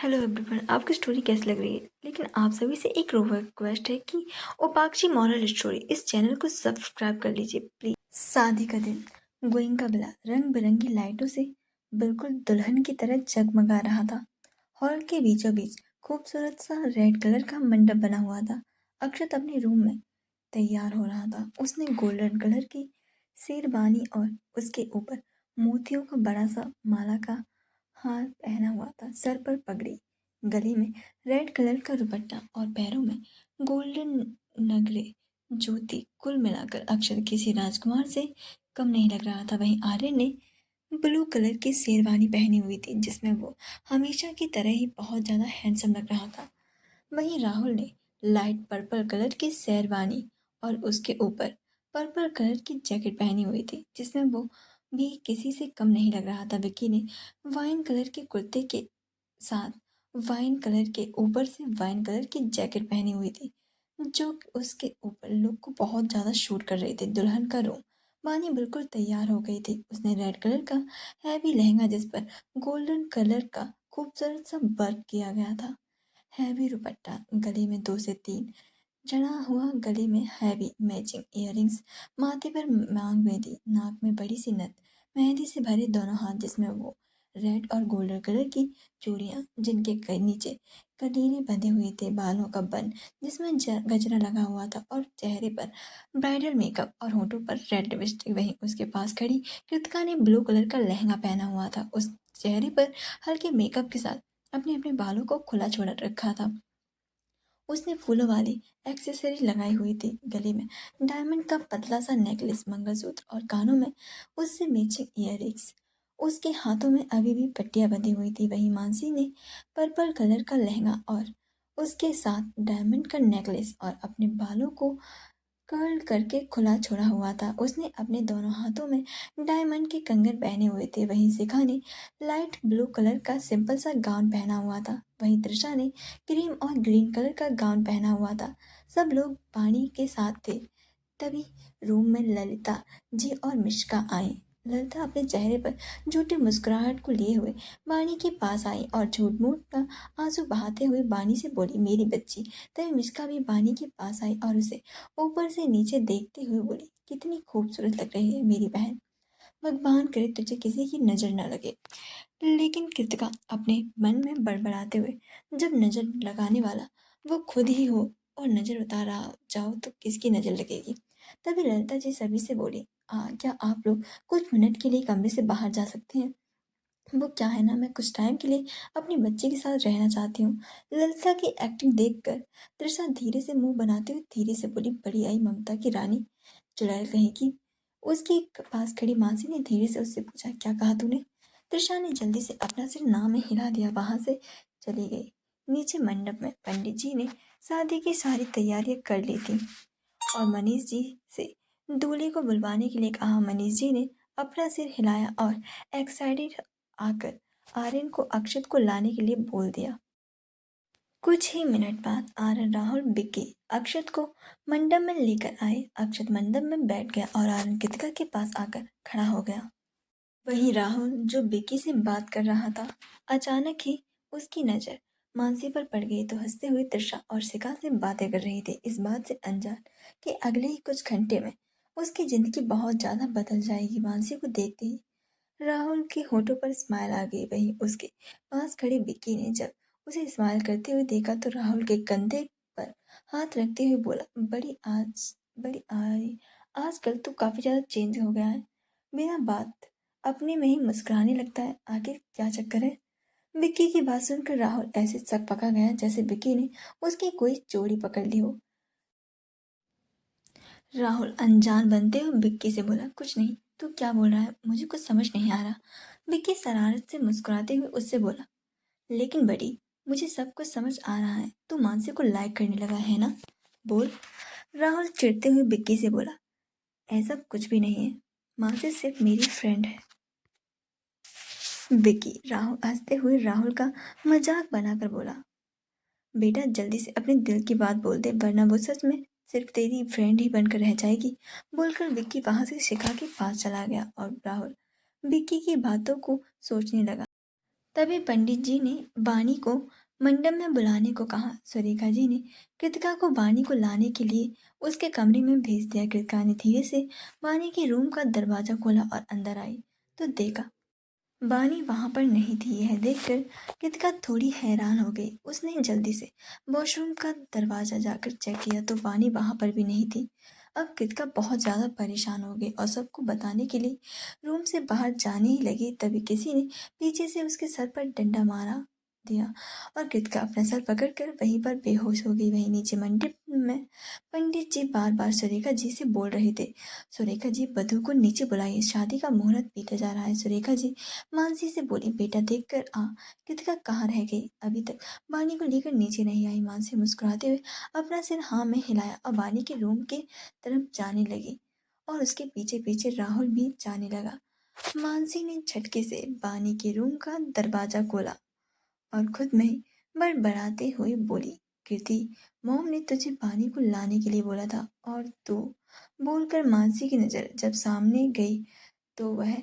Hello everyone, आपकी story कैसी लग रही है? लेकिन आप सभी से एक रिक्वेस्ट है कि ओपाक्षी मॉरल स्टोरी इस चैनल को सब्सक्राइब कर लीजिए प्लीज। शादी का दिन गोइंका बिला रंग बिरंगी लाइटों से बिल्कुल दुल्हन की तरह जगमगा रहा था। हॉल के बीचों बीच खूबसूरत सा रेड कलर का मंडप बना हुआ था। अक्षत अपने रूम में तैयार हो रहा था। उसने गोल्डन कलर की शेरवानी और उसके ऊपर मोतियों का बड़ा सा माला का हार पहना हुआ था। सर पर पगड़ी, गले में रेड कलर का दुपट्टा और पैरों में गोल्डन नगले जूती। कुल मिलाकर अक्षर किसी राजकुमार से कम नहीं लग रहा था। वहीं आर्यन ने ब्लू कलर की शेरवानी पहनी हुई थी जिसमें वो हमेशा की तरह ही बहुत ज़्यादा हैंडसम लग रहा था। वहीं राहुल ने लाइट पर्पल कलर की शेरवानी और उसके ऊपर पर्पल कलर की जैकेट पहनी हुई थी जिसमें वो भी किसी से कम नहीं लग रहा था। विक्की ने वाइन कलर के कुर्ते के साथ वाइन कलर के ऊपर से वाइन कलर की जैकेट पहनी हुई थी जो कि उसके ऊपर लुक को बहुत ज़्यादा शूट कर रही थी। दुल्हन का रूम वानी बिल्कुल तैयार हो गई थी। उसने रेड कलर का हैवी लहंगा जिस पर गोल्डन कलर का खूबसूरत सा वर्क किया गया था, हैवी दुपट्टा, गले में 2 से 3 जड़ा हुआ, गले में हैवी मैचिंग इयररिंग्स, माथे पर मांग मेहंदी, नाक में बड़ी सी नथ, मेहंदी से भरे दोनों हाथ जिसमें वो रेड और गोल्डन कलर की चूड़ियाँ जिनके नीचे कलीरे बंधे हुए थे, बालों का बन जिसमें गजरा लगा हुआ था और चेहरे पर ब्राइडल मेकअप और होठों पर रेड लिपस्टिक। वहीं उसके पास खड़ी कृतिका ने ब्लू कलर का लहंगा पहना हुआ था। उस चेहरे पर हल्के मेकअप के साथ अपने अपने बालों को खुला छोड़ा रखा था। उसने फूलों वाली एक्सेसरी लगाई हुई थी, गले में डायमंड का पतला सा नेकलेस, मंगलसूत्र और कानों में उससे मैचिंग इयररिंग्स। उसके हाथों में अभी भी पट्टियां बंधी हुई थी। वहीं मानसी ने पर्पल कलर का लहंगा और उसके साथ डायमंड का नेकलेस और अपने बालों को कर्ल करके खुला छोड़ा हुआ था। उसने अपने दोनों हाथों में डायमंड के कंगन पहने हुए थे। वहीं शिखा ने लाइट ब्लू कलर का सिंपल सा गाउन पहना हुआ था। वहीं त्रिशा ने क्रीम और ग्रीन कलर का गाउन पहना हुआ था। सब लोग पानी के साथ थे। तभी रूम में ललिता जी और मिश्का आई। ललिता अपने चेहरे पर झूठी मुस्कुराहट को लिए हुए वाणी के पास आई और झूठ मूठ का आंसू बहाते हुए वाणी से बोली, मेरी बच्ची। तभी मिश्का भी वाणी के पास आई और उसे ऊपर से नीचे देखते हुए बोली, कितनी खूबसूरत लग रही है मेरी बहन। भगवान करे तुझे किसी की नजर न लगे। लेकिन कृतिका अपने मन में बड़बड़ाते हुए, जब नजर लगाने वाला वो खुद ही हो और नजर उतारा जाओ तो किसकी नजर लगेगी। तभी ललिता जी सभी से बोली, क्या आप लोग कुछ मिनट के लिए कमरे से बाहर जा सकते हैं? वो क्या है ना, मैं कुछ टाइम के लिए अपनी बच्ची के साथ रहना चाहती हूँ। ललिता की एक्टिंग देखकर त्रिशा धीरे से मुंह बनाते हुए धीरे से बोली, बड़ी आई ममता की रानी, चुड़ैल कहीं की। उसके पास खड़ी मासी ने धीरे से उससे पूछा, क्या कहा तूने? त्रिशा ने जल्दी से अपना सिर ना में हिला दिया, वहां से चली गई। नीचे मंडप में पंडित जी ने शादी की सारी तैयारियां कर ली थी और मनीष जी से दूल्हे को बुलवाने के लिए कहा। मनीष जी ने अपना सिर हिलाया और एक्साइटेड आकर आर्यन को अक्षत को लाने के लिए बोल दिया। कुछ ही मिनट बाद आर्यन, राहुल, विक्की अक्षत को मंडप में लेकर आए। अक्षत मंडप में बैठ गया और आर्यन कृतिका के पास आकर खड़ा हो गया। वहीं राहुल जो विक्की से बात कर रहा था, अचानक ही उसकी नजर मानसी पर पड़ गई तो हंसते हुए त्रिशा और शिखा से बातें कर रही थी, इस बात से अनजान कि अगले ही कुछ घंटे में उसकी जिंदगी बहुत ज्यादा बदल जाएगी। मानसी को देखते ही राहुल के होठों पर स्माइल आ गई। वहीं उसके पास खड़े विक्की ने जब उसे स्माइल करते हुए देखा तो राहुल के कंधे पर हाथ रखते हुए बोला, बड़ी आई आजकल तो काफी ज्यादा चेंज हो गया है। बिना बात अपने में ही मुस्कुराने लगता है, आखिर क्या चक्कर है? विक्की की बात सुनकर राहुल ऐसे सक पका गया जैसे विक्की ने उसकी कोई चोरी पकड़ ली हो। राहुल अनजान बनते हुए विक्की से बोला, कुछ नहीं, तू क्या बोल रहा है, मुझे कुछ समझ नहीं आ रहा। विक्की शरारत से मुस्कुराते हुए उससे बोला, लेकिन बड़ी, मुझे सब कुछ समझ आ रहा है। तू मानसी को लाइक करने लगा है ना? बोल। राहुल चिढ़ते हुए विक्की से बोला, ऐसा कुछ भी नहीं है, मानसी सिर्फ मेरी फ्रेंड है। विक्की राहुल हंसते हुए राहुल का मजाक बनाकर बोला, बेटा जल्दी से अपने दिल की बात बोल दे वरना वो सच में सिर्फ तेरी फ्रेंड ही बनकर रह जाएगी। बोलकर विक्की वहां से शिखा के पास चला गया और राहुल विक्की की बातों को सोचने लगा। तभी पंडित जी ने वाणी को मंडप में बुलाने को कहा। सुरेखा जी ने कृतिका को वाणी को लाने के लिए उसके कमरे में भेज दिया। कृतिका ने धीरे से वाणी के रूम का दरवाजा खोला और अंदर आई तो देखा वाणी वहां पर नहीं थी। यह देखकर कृतिका थोड़ी हैरान हो गई। उसने जल्दी से वॉशरूम का दरवाजा जाकर चेक किया तो वाणी वहां पर भी नहीं थी। अब कृतिका बहुत ज्यादा परेशान हो गई और सबको बताने के लिए रूम से बाहर जाने ही लगी। तभी किसी ने पीछे से उसके सर पर डंडा मारा दिया और कृतिका अपना सर पकड़कर वहीं पर बेहोश हो गई। वहीं नीचे मंडप में पंडित जी बार बार सुरेखा जी से बोल रहे थे, सुरेखा जी वधू को नीचे बुलाइए, शादी का मुहूर्त बीता जा रहा है। सुरेखा जी मानसी से बोली, बेटा देख कर आ कृतिका कहाँ रह गई, अभी तक वाणी को लेकर नीचे नहीं आई। मानसी मुस्कुराते हुए अपना सिर हाँ में हिलाया और वाणी के रूम के तरफ जाने लगी और उसके पीछे पीछे राहुल भी जाने लगा। मानसी ने झटके से वाणी के रूम का दरवाजा खोला और खुद में ही बड़बड़ाते हुए बोली, कृति मॉम ने तुझे वाणी को लाने के लिए बोला था और तू। बोलकर मानसी की नज़र जब सामने गई तो वह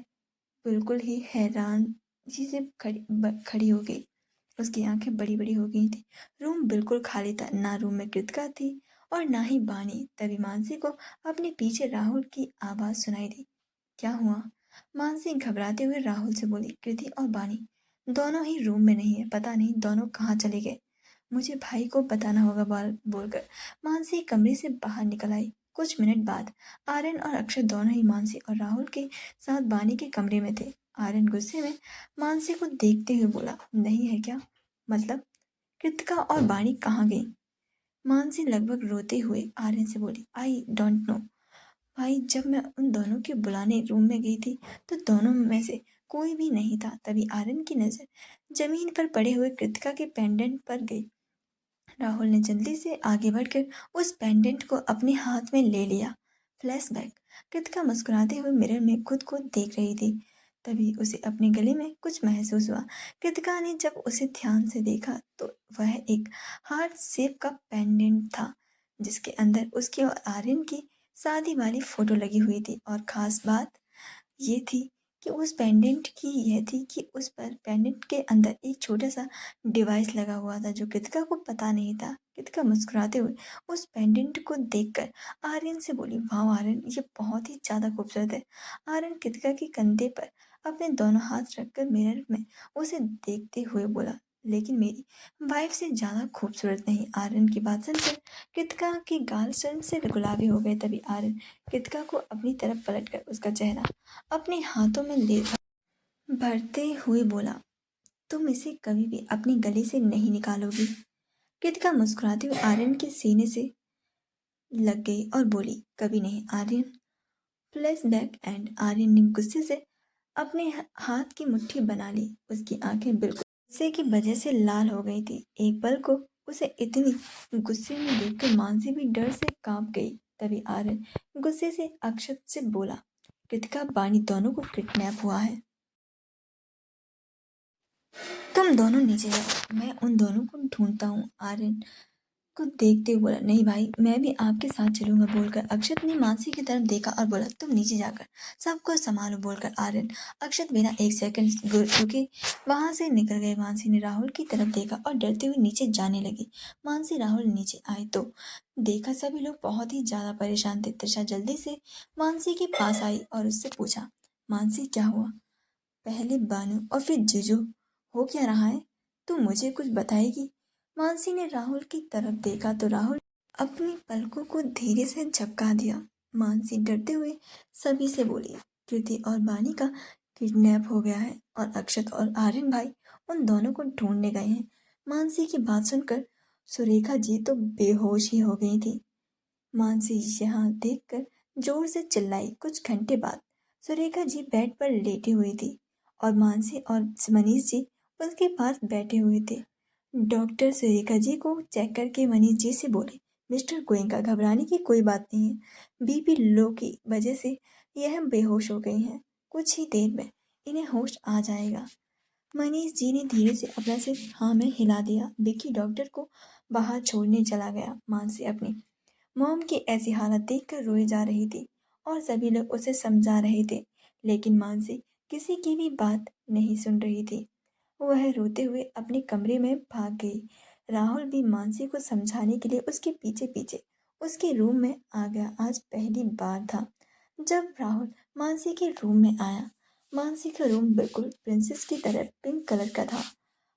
बिल्कुल ही हैरान जी से खड़ी हो गई। उसकी आंखें बड़ी बड़ी हो गई थी। रूम बिल्कुल खाली था, ना रूम में कृतिका थी और ना ही बानी। तभी मानसी को अपने पीछे राहुल की आवाज सुनाई दी। क्या हुआ? मानसी घबराते हुए राहुल से बोली, कृति और बानी दोनों ही रूम में नहीं है, पता नहीं दोनों कहाँ चले गए, मुझे भाई को बताना होगा। बोलकर मानसी कमरे से बाहर निकल आई। कुछ मिनट बाद आर्यन और अक्षय दोनों ही मानसी और राहुल के साथ बानी के कमरे में थे। आर्यन गुस्से में मानसी को देखते हुए बोला, नहीं है क्या? मतलब कृतिका और बानी कहाँ गई? मानसी लगभग रोते हुए आर्यन से बोली, आई डोंट नो भाई, जब मैं उन दोनों के बुलाने रूम में गई थी तो दोनों में से कोई भी नहीं था। तभी आर्यन की नजर जमीन पर पड़े हुए कृतिका के पेंडेंट पर गई। राहुल ने जल्दी से आगे बढ़कर उस पेंडेंट को अपने हाथ में ले लिया। फ्लैशबैक। कृतिका मुस्कुराते हुए मिरर में खुद को देख रही थी। तभी उसे अपने गले में कुछ महसूस हुआ। कृतिका ने जब उसे ध्यान से देखा तो वह एक हार्ट शेप का पेंडेंट था जिसके अंदर उसकी और आर्यन की शादी वाली फोटो लगी हुई थी। और खास बात ये थी कि उस पेंडेंट की यह थी कि उस पर पेंडेंट के अंदर एक छोटा सा डिवाइस लगा हुआ था जो कृतिका को पता नहीं था। कृतिका मुस्कुराते हुए उस पेंडेंट को देखकर आर्यन से बोली, वाह आर्यन, ये बहुत ही ज्यादा खूबसूरत है। आर्यन कृतिका के कंधे पर अपने दोनों हाथ रखकर मिरर में उसे देखते हुए बोला, लेकिन मेरी वाइफ से ज्यादा खूबसूरत नहीं। आर्यन की बात सुनकर कृतिका के गाल शर्म से गुलाबी हो गए। तभी आर्यन कृतिका को अपनी तरफ पलटकर उसका चेहरा अपने हाथों में ले भरते हुए बोला, तुम इसे कभी भी अपनी गले से नहीं निकालोगी। कृतिका मुस्कुराते हुए आर्यन के सीने से लग गई और बोली, कभी नहीं आर्यन। फ्लैशबैक एंड आर्यन ने गुस्से से अपने हाथ की मुट्ठी बना ली। उसकी आंखें बिल्कुल गुस्से की वजह से लाल हो गई थी। एक पल को उसे इतनी गुस्से में देखकर मानसी भी डर से कांप गई। तभी आर्यन गुस्से से अक्षत से बोला, कृतिका बानी दोनों को किडनैप हुआ है, तुम दोनों नीचे जाओ, मैं उन दोनों को ढूंढता हूँ। आर्यन को देखते हुए बोला, नहीं भाई, मैं भी आपके साथ चलूंगा। बोलकर अक्षत ने मानसी की तरफ देखा और बोला, तुम नीचे जाकर सबको संभालो। बोलकर आर्यन अक्षत बिना एक सेकंड रुके वहां से निकल गए। मानसी ने राहुल की तरफ देखा और डरते हुए नीचे जाने लगी। मानसी राहुल नीचे आए तो देखा सभी लोग बहुत ही ज्यादा परेशान थे। त्रिशा जल्दी से मानसी के पास आई और उससे पूछा, मानसी क्या हुआ? पहले बानू और फिर जीजू, हो क्या रहा है? तू मुझे कुछ बताएगी? मानसी ने राहुल की तरफ देखा तो राहुल अपनी पलकों को धीरे से झपका दिया। मानसी डरते हुए सभी से बोली, कृति और बानी का किडनैप हो गया है और अक्षत और आर्यन भाई उन दोनों को ढूंढने गए हैं। मानसी की बात सुनकर सुरेखा जी तो बेहोश ही हो गई थी। मानसी यहाँ देखकर जोर से चिल्लाई। कुछ घंटे बाद सुरेखा जी बेड पर लेटी हुई थी और मानसी और मनीष जी उसके पास बैठे हुए थे। डॉक्टर सुरेखा जी को चेक करके मनीष जी से बोले, मिस्टर गोयनका, घबराने की कोई बात नहीं है। बीपी लो की वजह से यह बेहोश हो गई हैं। कुछ ही देर में इन्हें होश आ जाएगा। मनीष जी ने धीरे से अपना सिर हाँ में हिला दिया। विक्की डॉक्टर को बाहर छोड़ने चला गया। मानसी अपनी मॉम की ऐसी हालत देखकर रोई जा रही थी और सभी लोग उसे समझा रहे थे, लेकिन मानसी किसी की भी बात नहीं सुन रही थी। वह रोते हुए अपने कमरे में भाग गई। राहुल भी मानसी को समझाने के लिए उसके पीछे पीछे उसके रूम में आ गया। आज पहली बार था जब राहुल मानसी के रूम में आया। मानसी का रूम बिल्कुल प्रिंसेस की तरह पिंक कलर का था।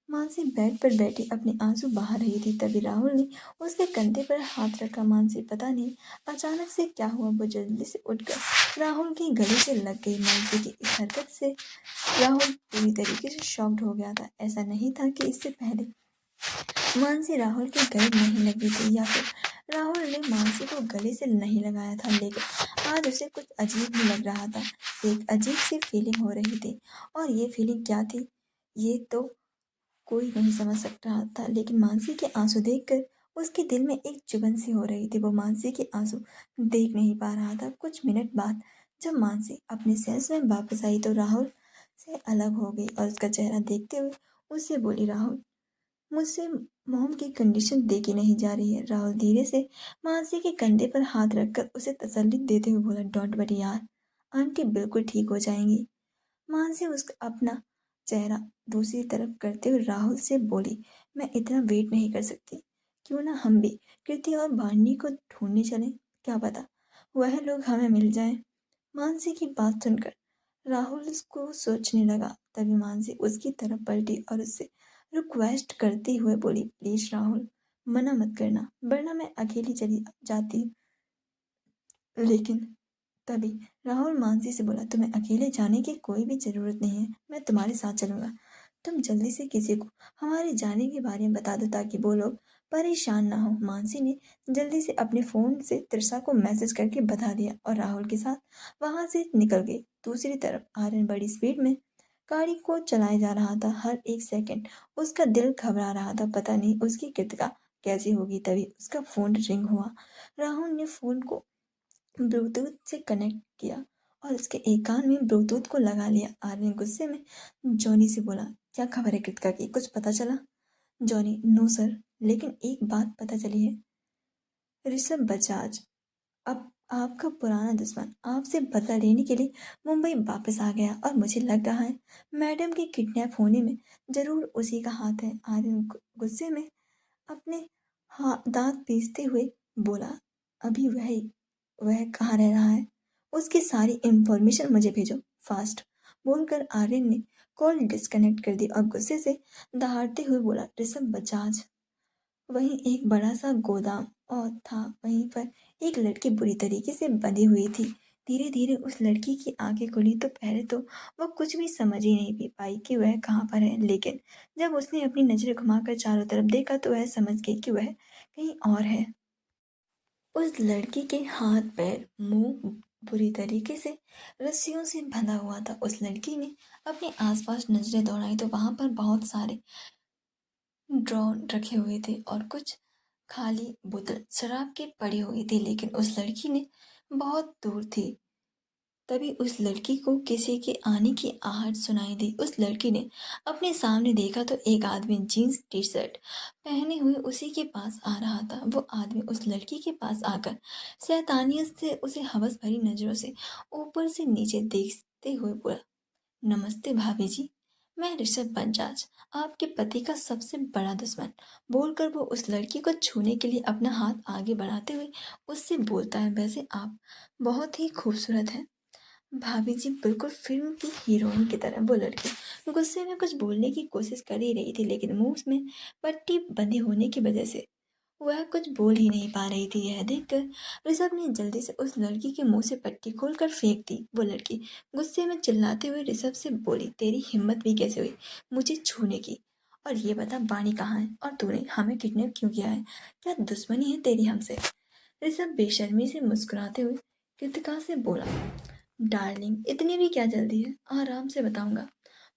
मानसी बेड पर बैठी अपने आंसू बहा रही थी। तभी राहुल ने उसके कंधे पर हाथ रखा। मानसी पता नहीं अचानक से क्या हुआ, वो जल्दी से उठकर राहुल की गले से लग गई। मानसी की इस हरकत से राहुल पूरी तरीके से शॉक्ड हो गया था। ऐसा नहीं था कि इससे पहले मानसी राहुल के गले नहीं लगी थी या फिर राहुल ने मानसी को गले से नहीं लगाया था, लेकिन आज उसे कुछ अजीब ही लग रहा था। एक अजीब सी फीलिंग हो रही थी, और ये फीलिंग क्या थी ये तो कोई नहीं समझ सकता था, लेकिन मानसी के आंसू देखकर उसके दिल में एक चुभन सी हो रही थी। वो मानसी के आंसू देख नहीं पा रहा था। कुछ मिनट बाद जब मानसी अपने सेंस में वापस आई तो राहुल से अलग हो गई और उसका चेहरा देखते हुए उससे बोली, राहुल मुझसे मॉम की कंडीशन देखी नहीं जा रही है। राहुल धीरे से मानसी के कंधे पर हाथ रखकर उसे तसल्ली देते हुए बोला, डोंट वरी यार, आंटी बिल्कुल ठीक हो जाएंगी। मानसी उसका अपना चेहरा दूसरी तरफ करते हुए राहुल से बोली, मैं इतना वेट नहीं कर सकती। क्यों ना हम भी कृति और बांडी को ढूंढने चलें, क्या पता वह लोग हमें मिल जाएं। मानसी की बात सुनकर राहुल उसको सोचने लगा। तभी मानसी उसकी तरफ पलटी और उससे रिक्वेस्ट करते हुए बोली, प्लीज राहुल, मना मत करना, वरना मैं अकेली चली जाती। लेकिन तभी राहुल मानसी से बोला, तुम्हें अकेले जाने की कोई भी जरूरत नहीं है, मैं तुम्हारे साथ चलूंगा। तुम जल्दी से किसी को हमारे जाने के बारे में बता दो ताकि वो लोग परेशान ना हो। मानसी ने जल्दी से अपने फोन से त्रिशा को मैसेज करके बता दिया और राहुल के साथ वहां से निकल गई। दूसरी तरफ आर्यन बड़ी स्पीड में गाड़ी को चलाए जा रहा था। हर एक सेकंड उसका दिल घबरा रहा था, पता नहीं उसकी कृतिका कैसी होगी। तभी उसका फोन रिंग हुआ। राहुल ने फोन को ब्लूटूथ से कनेक्ट किया और उसके एक कान में ब्लूटूथ को लगा लिया। आर्यन गुस्से में जॉनी से बोला, क्या खबर है कृतिका की, कुछ पता चला? जॉनी, नो सर, लेकिन एक बात पता चली है। ऋषभ बजाज अब आपका पुराना दुश्मन आपसे बदला लेने के लिए मुंबई वापस आ गया और मुझे लग रहा है मैडम के किडनैप होने में जरूर उसी का हाथ है। आर्यन गुस्से में अपने दांत पीसते हुए बोला, अभी वह कहाँ रह रहा है? उसकी सारी इंफॉर्मेशन मुझे भेजो फास्ट। बोलकर आर्यन ने कॉल डिस्कनेक्ट कर दी और गुस्से से दहाड़ते हुए बोला, ऋषभ बजाज। वहीं एक बड़ा सा गोदाम और था, वहीं पर एक लड़की बुरी तरीके से बंधी हुई थी। धीरे धीरे उस लड़की की आंखें खुली तो पहले तो वह कुछ भी समझ ही नहीं पाई कि वह कहाँ पर है, लेकिन जब उसने अपनी नजरें घुमाकर चारों तरफ देखा तो वह समझ गई कि वह कहीं और है। उस लड़की के हाथ पैर मुंह बुरी तरीके से रस्सियों से बंधा हुआ था। उस लड़की ने अपने आसपास नजरें दौड़ाई तो वहां पर बहुत सारे ड्रॉन रखे हुए थे और कुछ खाली बोतल शराब की पड़ी हुई थी, लेकिन उस लड़की ने बहुत दूर थी। तभी उस लड़की को किसी के आने की आहट सुनाई दी। उस लड़की ने अपने सामने देखा तो एक आदमी जीन्स टी शर्ट पहने हुए उसी के पास आ रहा था। वो आदमी उस लड़की के पास आकर शैतानियत से उसे हवस भरी नजरों से ऊपर से नीचे देखते हुए बोला, नमस्ते भाभी जी, मैं ऋषभ बजाज, आपके पति का सबसे बड़ा दुश्मन। बोलकर वो उस लड़की को छूने के लिए अपना हाथ आगे बढ़ाते हुए उससे बोलता है, वैसे आप बहुत ही खूबसूरत हैं भाभी जी, बिल्कुल फिल्म की हीरोइन की तरह। वो लड़की गुस्से में कुछ बोलने की कोशिश कर ही रही थी, लेकिन मुंह में पट्टी बंधी होने की वजह से वह कुछ बोल ही नहीं पा रही थी। यह देखकर ऋषभ ने जल्दी से उस लड़की के मुंह से पट्टी खोलकर फेंक दी। वो लड़की गुस्से में चिल्लाते हुए ऋषभ से बोली, तेरी हिम्मत भी कैसे हुई मुझे छूने की? और ये बता, बानी कहाँ है और तूने हमें किडनैप क्यों किया है? क्या दुश्मनी है तेरी हमसे? ऋषभ बेशर्मी से मुस्कुराते हुए कृतिका से बोला, डार्लिंग, इतनी भी क्या जल्दी है, आराम से बताऊंगा।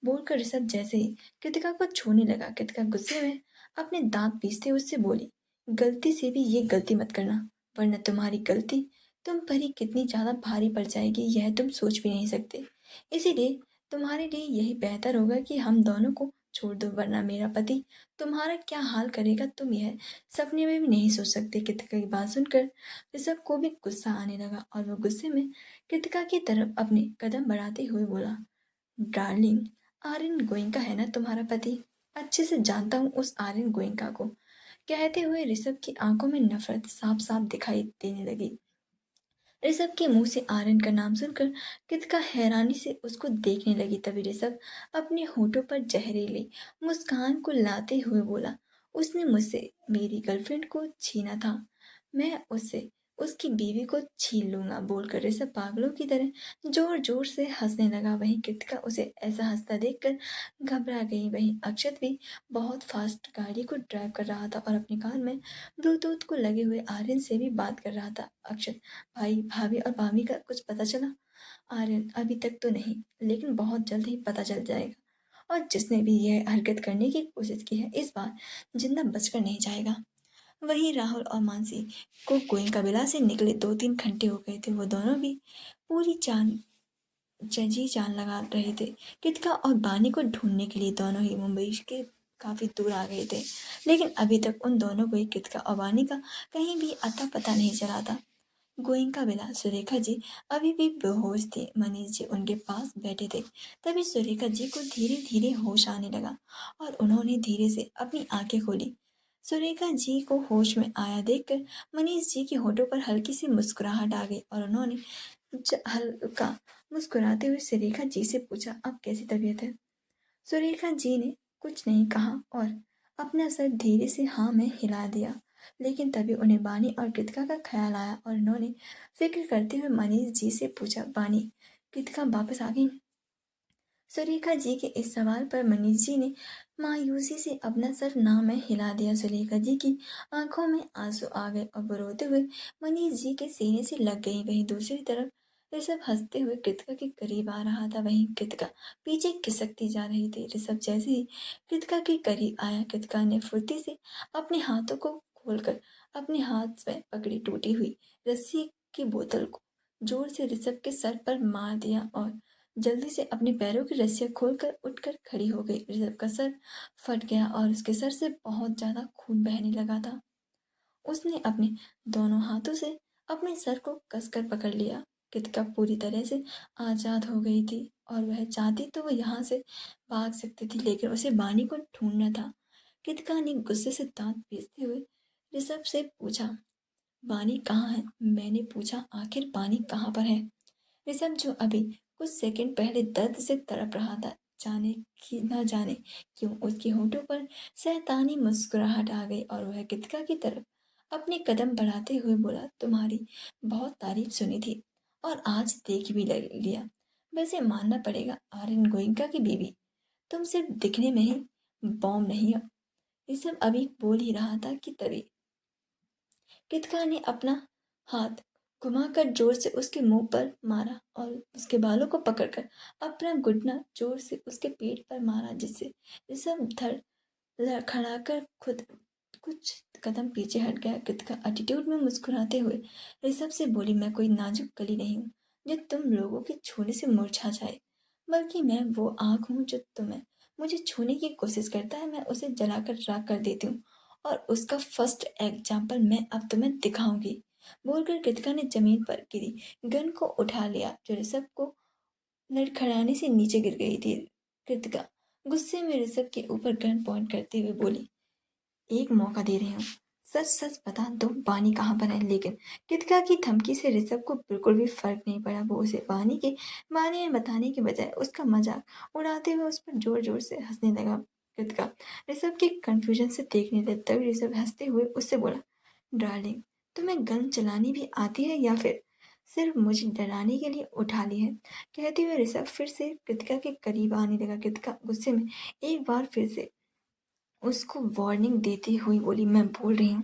बोलकर ऋषभ जैसे ही कृतिका को छूने लगा, कृतिका गुस्से में अपने दांत पीसते हुए उससे बोली, गलती से भी ये गलती मत करना, वरना तुम्हारी गलती तुम पर ही कितनी ज्यादा भारी पड़ जाएगी यह तुम सोच भी नहीं सकते। इसीलिए तुम्हारे लिए यही बेहतर होगा कि हम दोनों को छोड़ दो, वरना मेरा पति तुम्हारा क्या हाल करेगा तुम यह सपने में भी नहीं सोच सकते। कृतिका की बात सुनकर ऋषभ को भी गुस्सा आने लगा और वो गुस्से में कृतिका की तरफ अपने कदम बढ़ाते हुए बोला, डार्लिंग, आर्यन गोइंका है ना तुम्हारा पति? अच्छे से जानता हूँ उस आर्यन गोइंका को। कहते हुए ऋषभ की आंखों में नफरत साफ साफ दिखाई देने लगी। ऋषभ के मुंह से आर्यन का नाम सुनकर कृतिका हैरानी से उसको देखने लगी। तभी ऋषभ अपने होठों पर जहरीली मुस्कान को लाते हुए बोला, उसने मुझसे मेरी गर्लफ्रेंड को छीना था, मैं उससे उसकी बीवी को छीन लूंगा। बोलकर ऋषभ पागलों की तरह जोर जोर से हंसने लगा। वहीं कृतिका उसे ऐसा हंसता देखकर घबरा गई। वहीं अक्षत भी बहुत फास्ट गाड़ी को ड्राइव कर रहा था और अपने कान में ब्लूटूथ को लगे हुए आर्यन से भी बात कर रहा था। अक्षत, भाई भाभी और भाभी का कुछ पता चला? आर्यन, अभी तक तो नहीं, लेकिन बहुत जल्द ही पता चल जाएगा। और जिसने भी यह हरकत करने की कोशिश की है, इस बार जिंदा बचकर नहीं जाएगा। वहीं राहुल और मानसी को गोयनका विला से निकले 2-3 घंटे हो गए थे। वो दोनों भी पूरी जी जान लगा रहे थे कृतिका और बानी को ढूंढने के लिए। दोनों ही मुंबई के काफी दूर आ गए थे, लेकिन अभी तक उन दोनों को ही कृतिका और बानी का कहीं भी अता पता नहीं चला था। गोयनका विला, सुरेखा जी अभी भी बेहोश थे। मनीष जी उनके पास बैठे थे। तभी सुरेखा जी को धीरे धीरे होश आने लगा और उन्होंने धीरे से अपनी आंखें खोली। सुरेखा जी को होश में आया देखकर मनीष जी के होठों पर हल्की सी मुस्कुराहट आ गई और उन्होंने हल्का मुस्कुराते हुए सुरेखा जी से पूछा, अब कैसी तबीयत है? सुरेखा जी ने कुछ नहीं कहा और अपना सर धीरे से हाँ में हिला दिया। लेकिन तभी उन्हें बानी और कृतिका का ख्याल आया और उन्होंने फिक्र करते हुए मनीष जी से पूछा, बानी, कृतिका वापस आ गई? सुरेखा जी के इस सवाल पर मनीष जी ने मायूसी से अपना सर ना में हिला दिया। सुरेखा जी की आंखों में आंसू आ गए और वो रोते हुए मनीष जी के सीने से लग गई। वहीं दूसरी तरफ ऋषभ हंसते हुए कृतिका के करीब आ रहा था। वहीं कृतिका पीछे खिसकती जा रही थी। ऋषभ जैसे ही कृतिका के करीब आया, कृतिका ने फुर्ती से अपने हाथों को खोलकर अपने हाथ में पकड़ी टूटी हुई रस्सी की बोतल को जोर से ऋषभ के सर पर मार दिया और जल्दी से अपने पैरों की रस्सियां खोलकर उठकर खड़ी हो गई। ऋषभ का सर फट गया और उसके सर से बहुत ज्यादा खून बहने लगा था। उसने अपने दोनों हाथों से अपने सर को कसकर पकड़ लिया। कृतिका पूरी तरह से आजाद हो गई थी और वह चाहती तो वो यहाँ से भाग सकती थी, लेकिन उसे बानी को ढूंढना था। कृतिका ने गुस्से से दांत पीसते हुए ऋषभ से पूछा, बानी कहाँ है? मैंने पूछा, आखिर बानी कहाँ पर है? ऋषभ, जो अभी कुछ सेकंड पहले दर्द से तड़प रहा था, जाने कि न जाने क्यों उसके होठों पर शैतानी मुस्कुराहट आ गई और वह कृतिका की तरफ अपने कदम बढ़ाते हुए बोला, तुम्हारी बहुत तारीफ सुनी थी और आज देख भी लिया। वैसे मानना पड़ेगा, आर्यन गोइंका की बीवी, तुम सिर्फ दिखने में ही बॉम्ब नहीं हो। ऋषभ अभी बोल ही रहा था कि तभी कृतिका ने अपना हाथ घुमाकर जोर से उसके मुंह पर मारा और उसके बालों को पकड़कर अपना घुटना जोर से उसके पेट पर मारा, जिससे ऋषभ धड़ लड़खड़ाकर खुद कुछ कदम पीछे हट गया। कृतिका एटीट्यूड में मुस्कुराते हुए ऋषभ से बोली, मैं कोई नाजुक कली नहीं हूँ जो तुम लोगों के छूने से मुरझा जाए, बल्कि मैं वो आग हूँ जो तुम्हें मुझे छूने की कोशिश करता है, मैं उसे जलाकर राख कर देती हूँ और उसका फर्स्ट एग्जाम्पल मैं अब तुम्हें दिखाऊंगी। बोलकर कृतिका ने जमीन पर गिरी गन को उठा लिया, जो ऋषभ को लड़खड़ाने से नीचे गिर गई थी। कृतिका गुस्से में ऋषभ के ऊपर गन पॉइंट करते हुए बोली, एक मौका दे रही हूँ, सच सच बता दो बानी कहाँ पर है। लेकिन कृतिका की धमकी से ऋषभ को बिल्कुल भी फर्क नहीं पड़ा। वो उसे बानी के बारे में बताने के बजाय उसका मजाक उड़ाते हुए उस पर जोर जोर से हंसने लगा। कृतिका ऋषभ के कंफ्यूजन से देखने लगी। तभी ऋषभ हंसते हुए उससे बोला, डार्लिंग, तुम्हें गन चलानी भी आती है या फिर सिर्फ मुझे डराने के लिए उठा ली है? कहते हुए ऋषभ फिर से कृतिका के करीब आने लगा। कृतिका गुस्से में एक बार फिर से उसको वार्निंग देती हुई बोली, मैं बोल रही हूँ,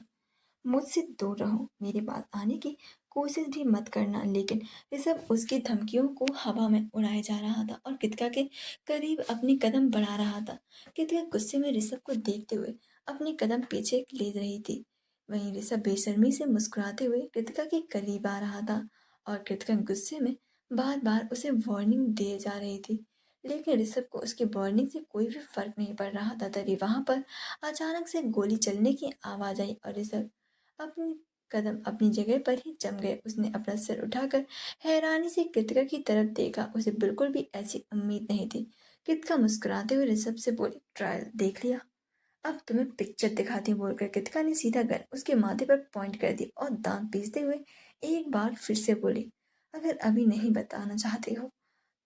मुझसे दूर रहो, मेरे पास आने की कोशिश भी मत करना। लेकिन ऋषभ उसकी धमकियों को हवा में उड़ाए जा रहा था और कृतिका के करीब अपने कदम बढ़ा रहा था। कृतिका गुस्से में ऋषभ को देखते हुए अपने कदम पीछे ले रही थी। वहीं ऋषभ बेशर्मी से मुस्कुराते हुए कृतिका के करीब आ रहा था और कृतिका गुस्से में बार बार उसे वार्निंग दिए जा रही थी। लेकिन ऋषभ को उसकी वार्निंग से कोई भी फर्क नहीं पड़ रहा था। तभी वहां पर अचानक से गोली चलने की आवाज आई और ऋषभ अपने कदम अपनी जगह पर ही जम गए। उसने अपना सिर उठाकर हैरानी से कृतिका की तरफ देखा। उसे बिल्कुल भी ऐसी उम्मीद नहीं थी। कृतिका मुस्कुराते हुए ऋषभ से बोली, ट्रायल देख लिया, अब तुम्हें पिक्चर दिखाती हूँ, बोलकर कृतिका ने सीधा गन उसके माथे पर पॉइंट कर दी और दांत पीसते हुए एक बार फिर से बोली, अगर अभी नहीं बताना चाहते हो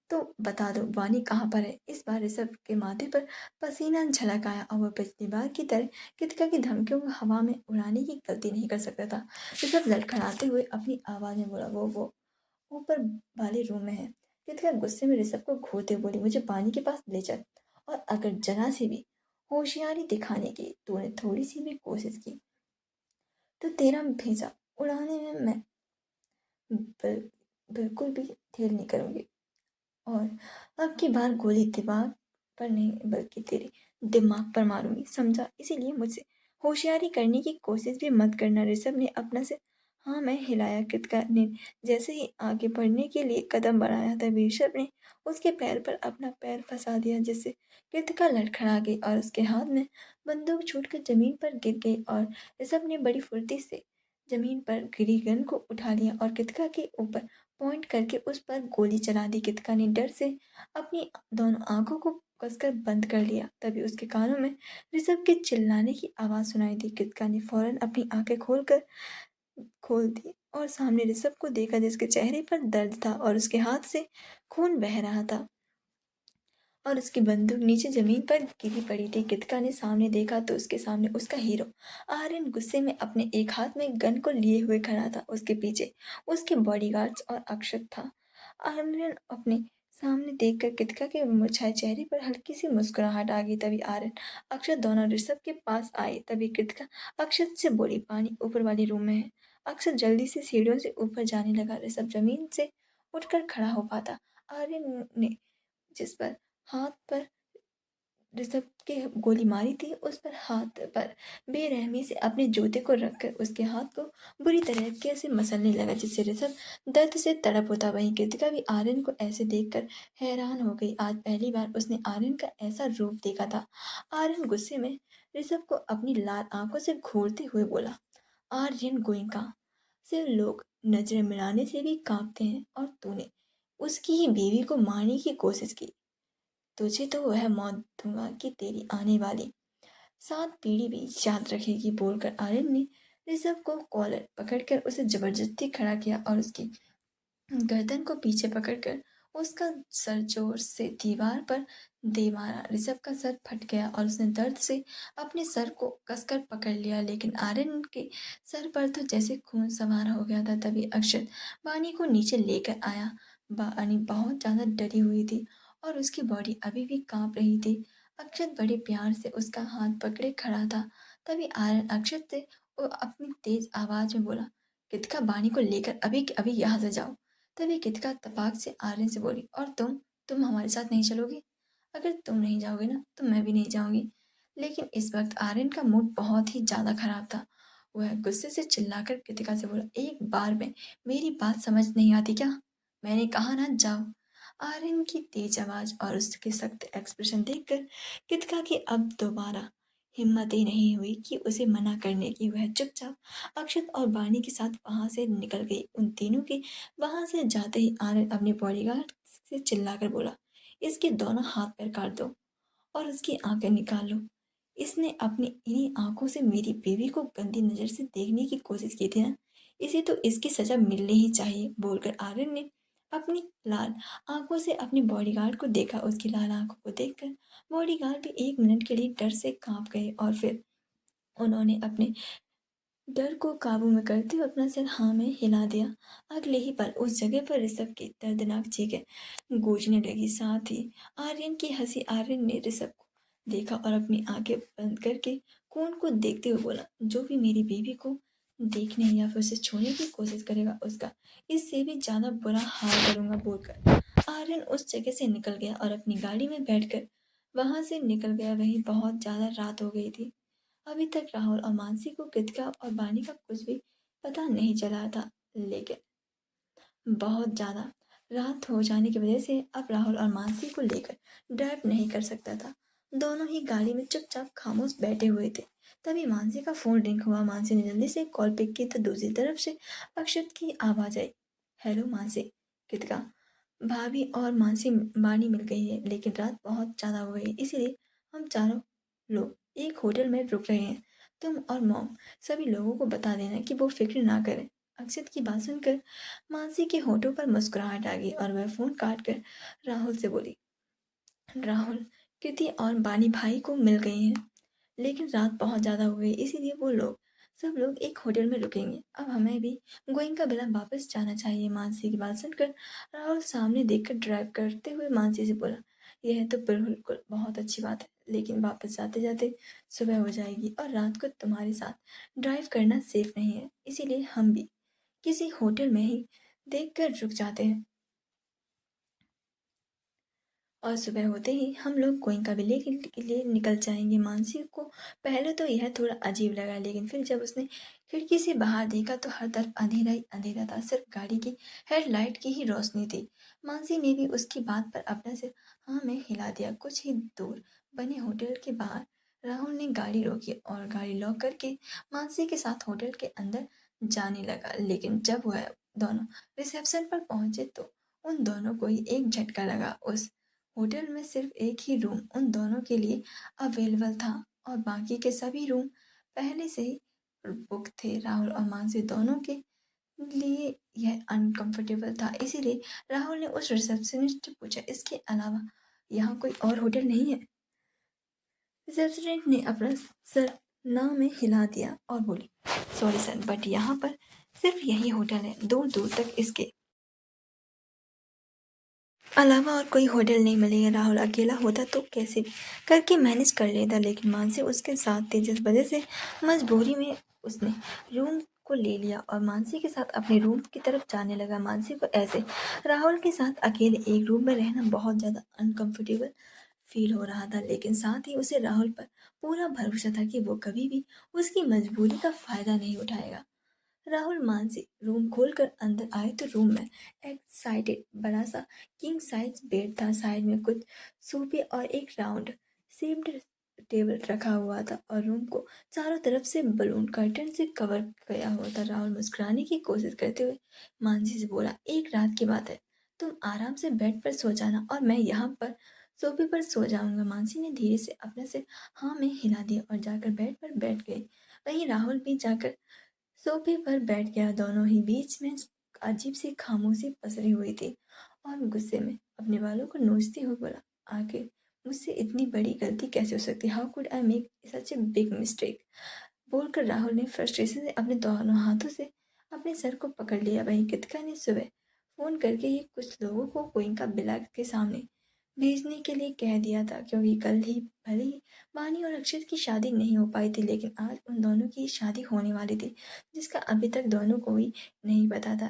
तो बता दो वानी कहाँ पर है। इस बार ऋषभ के माथे पर पसीना झलक आया और वह पिछली बार की तरह कृतिका की धमकियों को हवा में उड़ाने की गलती नहीं कर सकता था। ऋषभ लड़खड़ाते हुए अपनी आवाज में बोला, वो ऊपर वाले रूम में है। कृतिका गुस्से में ऋषभ को घूरते हुए बोली, मुझे पानी के पास ले चल, और अगर जरा सी भी होशियारी दिखाने की तूने थोड़ी सी भी कोशिश की तो तेरा भेजा उड़ाने में मैं बिल, बिल्कुल भी देर नहीं करूंगी, और अब की बार गोली दिमाग पर नहीं बल्कि तेरे दिमाग पर मारूंगी, समझा? इसीलिए मुझसे होशियारी करने की कोशिश भी मत करना। ऋषभ ने अपना से हाँ मैं हिलाया। कृतिका ने जैसे ही आगे बढ़ने के लिए कदम बढ़ाया तभी ऋषभ ने उसके पैर पर अपना पैर फंसा दिया, जिससे कृतिका लड़खड़ा गई और उसके हाथ में बंदूक छूटकर जमीन पर गिर गई। और ऋषभ ने बड़ी फुर्ती से जमीन पर गिरी गन को उठा लिया और कृतिका के ऊपर पॉइंट करके उस पर गोली चला दी। कृतिका ने डर से अपनी दोनों आंखों को कसकर बंद कर लिया। तभी उसके कानों में ऋषभ के चिल्लाने की आवाज सुनाई दी। कृतिका ने फौरन अपनी आंखें खोल दी और सामने ऋषभ को देखा, जिसके चेहरे पर दर्द था और उसके हाथ से खून बह रहा था और उसकी बंदूक नीचे जमीन पर गिरी पड़ी थी। कृतिका ने सामने देखा तो उसके सामने उसका हीरो आर्यन गुस्से में अपने एक हाथ में गन को लिए हुए खड़ा था। उसके पीछे उसके बॉडीगार्ड्स और अक्षत था। आर्यन अपने सामने देखकर कृतिका के मुरझाए चेहरे पर हल्की सी मुस्कुराहट आ गई। तभी आर्यन अक्षत दोनों ऋषभ के पास आए। तभी कृतिका अक्षत से बोली, पानी ऊपर वाले रूम में है। अक्षत जल्दी से सीढ़ियों से ऊपर जाने लगा। ऋषभ जमीन से उठकर खड़ा हो पाता। आर्यन ने जिस पर हाथ पर ऋषभ के गोली मारी थी उस पर हाथ पर बेरहमी से अपने जूते को रखकर उसके हाथ को बुरी तरीके से मसलने लगा, जिससे ऋषभ दर्द से तड़प होता। वहीं कृतिका भी आर्यन को ऐसे देखकर हैरान हो गई। आज पहली बार उसने आर्यन का ऐसा रूप देखा था। आर्यन गुस्से में ऋषभ को अपनी लाल आंखों से घूरते हुए बोला, आर्यन गोइंका से लोग नजरें मिलाने से भी कांपते हैं और तूने उसकी ही बीवी को मारने की कोशिश की। तुझे तो वह मौत दूंगा कि तेरी आने वाली 7 पीढ़ी भी याद रखेगी, बोलकर आर्यन ने ऋषभ को कॉलर पकड़कर उसे जबरदस्ती खड़ा किया और उसकी गर्दन को पीछे पकड़कर उसका सर जोर से दीवार पर दे मारा। ऋषभ का सर फट गया और उसने दर्द से अपने सर को कसकर पकड़ लिया, लेकिन आर्यन के सर पर तो जैसे खून सवार हो गया था। तभी अक्षत वानी को नीचे लेकर आया। वानी बहुत ज्यादा डरी हुई थी और उसकी बॉडी अभी भी कांप रही थी। अक्षत बड़े प्यार से उसका हाथ पकड़े खड़ा था। तभी आर्यन अक्षत से वो अपनी तेज आवाज में बोला, कृतिका वानी को लेकर अभी के अभी यहाँ से जाओ। तभी कृतिका तपाक से आर्यन से बोली, और तुम हमारे साथ नहीं चलोगे? अगर तुम नहीं जाओगे ना तो मैं भी नहीं जाऊंगी। लेकिन इस वक्त आर्यन का मूड बहुत ही ज्यादा खराब था। वह गुस्से से चिल्लाकर कृतिका से बोला, एक बार में मेरी बात समझ नहीं आती क्या? मैंने कहा ना जाओ। आर्यन की तेज आवाज और उसके सख्त एक्सप्रेशन देखकर कृतिका की अब दोबारा हिम्मत ही नहीं हुई कि उसे मना करने की। वह चुपचाप अक्षत और बानी के साथ वहां से निकल गई। उन तीनों के वहां से जाते ही आर्यन अपने बॉडीगार्ड से चिल्लाकर बोला, इसके दोनों हाथ पैर काट दो और उसकी आंखें निकाल लो। इसने अपनी इन्हीं आंखों से मेरी बीवी को गंदी नजर से देखने की कोशिश की थी ना, इसे तो इसकी सजा मिलनी ही चाहिए, बोलकर आर्यन ने अपनी लाल आंखों से अपने बॉडीगार्ड को देखा। उसकी लाल आंखों को देखकर बॉडीगार्ड भी 1 मिनट के लिए डर से कांप गए और फिर उन्होंने अपने डर को काबू में करते हुए अपना सिर हाँ में हिला दिया। अगले ही पल उस जगह पर ऋषभ की दर्दनाक चीखें गूंजने लगी। साथ ही आर्यन की हंसी। आर्यन ने ऋषभ को देखा और अपनी आंखें बंद करके खून को देखते हुए बोला, जो भी मेरी बीवी को देखने या फिर उसे छूने की कोशिश करेगा उसका इससे भी ज्यादा बुरा हाल करूंगा, बोलकर आर्यन उस जगह से निकल गया और अपनी गाड़ी में बैठकर वहां से निकल गया। वहीं बहुत ज्यादा रात हो गई थी। अभी तक राहुल और मानसी को कृतिका और बानी का कुछ भी पता नहीं चला था, लेकिन बहुत ज्यादा रात हो जाने की वजह से अब राहुल और मानसी को लेकर ड्राइव नहीं कर सकता था। दोनों ही गाड़ी में चुपचाप खामोश बैठे हुए थे। तभी मानसी का फोन रिंग हुआ। मानसी ने जल्दी से कॉल पिक की तो दूसरी तरफ से अक्षत की आवाज आई, हेलो मानसी। कृतिका, भाभी और मासी वाणी मिल गई है, लेकिन रात बहुत ज़्यादा हो गई है, इसीलिए हम चारों लोग एक होटल में रुक रहे हैं। तुम और मॉम सभी लोगों को बता देना कि वो फिक्र ना करें। अक्षत की बात सुनकर मानसी के होठों पर मुस्कुराहट आ गई और वह फ़ोन काट कर राहुल से बोली, राहुल, कृति और बानी भाई को मिल गई हैं, लेकिन रात बहुत ज़्यादा हो गई, इसीलिए वो लोग सब लोग एक होटल में रुकेंगे। अब हमें भी गोइंका विला वापस जाना चाहिए। मानसी की बात सुनकर राहुल सामने देखकर ड्राइव करते हुए मानसी से बोला, यह तो बिल्कुल बहुत अच्छी बात है, लेकिन वापस जाते जाते सुबह हो जाएगी और रात को तुम्हारे साथ ड्राइव करना सेफ नहीं है, इसीलिए हम भी किसी होटल में ही देख कर रुक जाते हैं और सुबह होते ही हम लोग गोइंका विले के लिए निकल जाएंगे। मानसी को पहले तो यह थोड़ा अजीब लगा, लेकिन फिर जब उसने खिड़की से बाहर देखा तो हर तरफ अंधेरा ही अंधेरा था, सिर्फ गाड़ी की हेडलाइट की ही रोशनी थी। मानसी ने भी उसकी बात पर अपना सिर हाँ में हिला दिया। कुछ ही दूर बने होटल के बाहर राहुल ने गाड़ी रोकी और गाड़ी लॉक करके मानसी के साथ होटल के अंदर जाने लगा, लेकिन जब वह दोनों रिसेप्शन पर पहुंचे तो उन दोनों को ही एक झटका लगा। उस होटल में सिर्फ एक ही रूम उन दोनों के लिए अवेलेबल था और बाकी के सभी रूम पहले से ही बुक थे। राहुल और मानसी दोनों के लिए यह अनकंफर्टेबल था, इसीलिए राहुल ने उस रिसेप्शनिस्ट से पूछा, इसके अलावा यहाँ कोई और होटल नहीं है? रिसेप्शनिस्ट ने अपना सर ना में हिला दिया और बोली, सॉरी सर, बट यहाँ पर सिर्फ यही होटल है, दूर दूर तक इसके अलावा और कोई होटल नहीं मिलेगा। राहुल अकेला होता तो कैसे भी करके मैनेज कर लेता, लेकिन मानसी उसके साथ थी, जिस वजह से मजबूरी में उसने रूम को ले लिया और मानसी के साथ अपने रूम की तरफ जाने लगा। मानसी को ऐसे राहुल के साथ अकेले एक रूम में रहना बहुत ज़्यादा अनकंफर्टेबल फील हो रहा था, लेकिन साथ ही उसे राहुल पर पूरा भरोसा था कि वो कभी भी उसकी मजबूरी का फ़ायदा नहीं उठाएगा। राहुल मानसी रूम खोलकर अंदर आए तो रूम में एक्साइटेड बड़ा सा किंग साइज बेड था, साइड में कुछ सोफे और एक राउंड शेप्ड टेबल रखा हुआ था और रूम को चारों तरफ से बलून कर्टन से कवर किया हुआ था। राहुल मुस्कुराने की कोशिश करते हुए मानसी से बोला, एक रात की बात है, तुम आराम से बेड पर सो जाना और मैं यहाँ पर सोफे पर सो जाऊंगा। मानसी ने धीरे से अपने से हाँ में हिला दिया और जाकर बेड पर बैठ गई। वहीं राहुल भी जाकर सोफे पर बैठ गया। दोनों ही बीच में अजीब सी खामोशी पसरी हुई थी और गुस्से में अपने बालों को नोचते हुए बोला, आखिर मुझसे इतनी बड़ी गलती कैसे हो सकती? How could I make such a big mistake? बोलकर राहुल ने फ्रस्ट्रेशन से अपने दोनों हाथों से अपने सर को पकड़ लिया। वहीं कृतिका ने सुबह फोन करके ही कुछ लोगों को गोइंका बिला के सामने भेजने के लिए कह दिया था, क्योंकि कल ही भले ही वानी और अक्षत की शादी नहीं हो पाई थी, लेकिन आज उन दोनों की शादी होने वाली थी, जिसका अभी तक दोनों को ही नहीं पता था।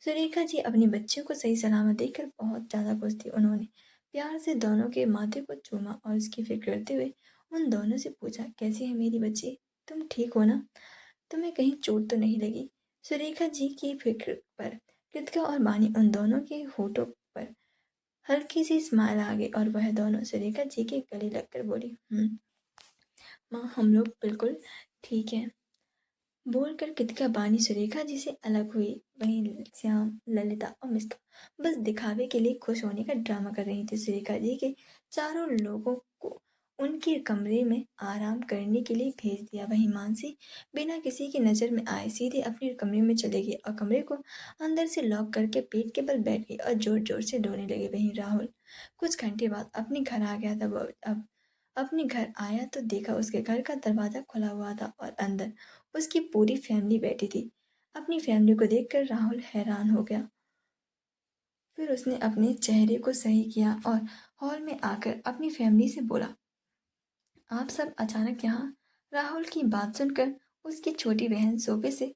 सुरेखा जी अपने बच्चे को सही सलामत देखकर बहुत ज़्यादा खुश थी। उन्होंने प्यार से दोनों के माथे को चूमा और उसकी फिक्र करते हुए उन दोनों से पूछा, कैसी है मेरी बच्ची? तुम ठीक हो ना? तुम्हें कहीं चोट तो नहीं लगी? सुरेखा जी की फिक्र पर कृतिका और वानी उन दोनों के होठों पर हल्की सी स्माइल आ गई और वह दोनों सुरेखा जी के गले लगकर बोली, माँ, हम लोग बिल्कुल ठीक हैं। बोलकर कृतिका बानी सुरेखा जी से अलग हुई। वहीं श्याम, ललिता और मिस्का बस दिखावे के लिए खुश होने का ड्रामा कर रही थी। सुरेखा जी के चारों लोगों को उनके कमरे में आराम करने के लिए भेज दिया। वहीं मानसी बिना किसी की नज़र में आए सीधे अपने कमरे में चले गई और कमरे को अंदर से लॉक करके पेट के बल बैठ गई और जोर जोर से रोने लगी। वहीं राहुल कुछ घंटे बाद अपने घर आ गया था। वो अब अपने घर आया तो देखा उसके घर का दरवाज़ा खुला हुआ था और अंदर उसकी पूरी फैमिली बैठी थी। अपनी फैमिली को देखकर राहुल हैरान हो गया। फिर उसने अपने चेहरे को सही किया और हॉल में आकर अपनी फैमिली से बोला, आप सब अचानक यहाँ? राहुल की बात सुनकर उसकी छोटी बहन सोफे से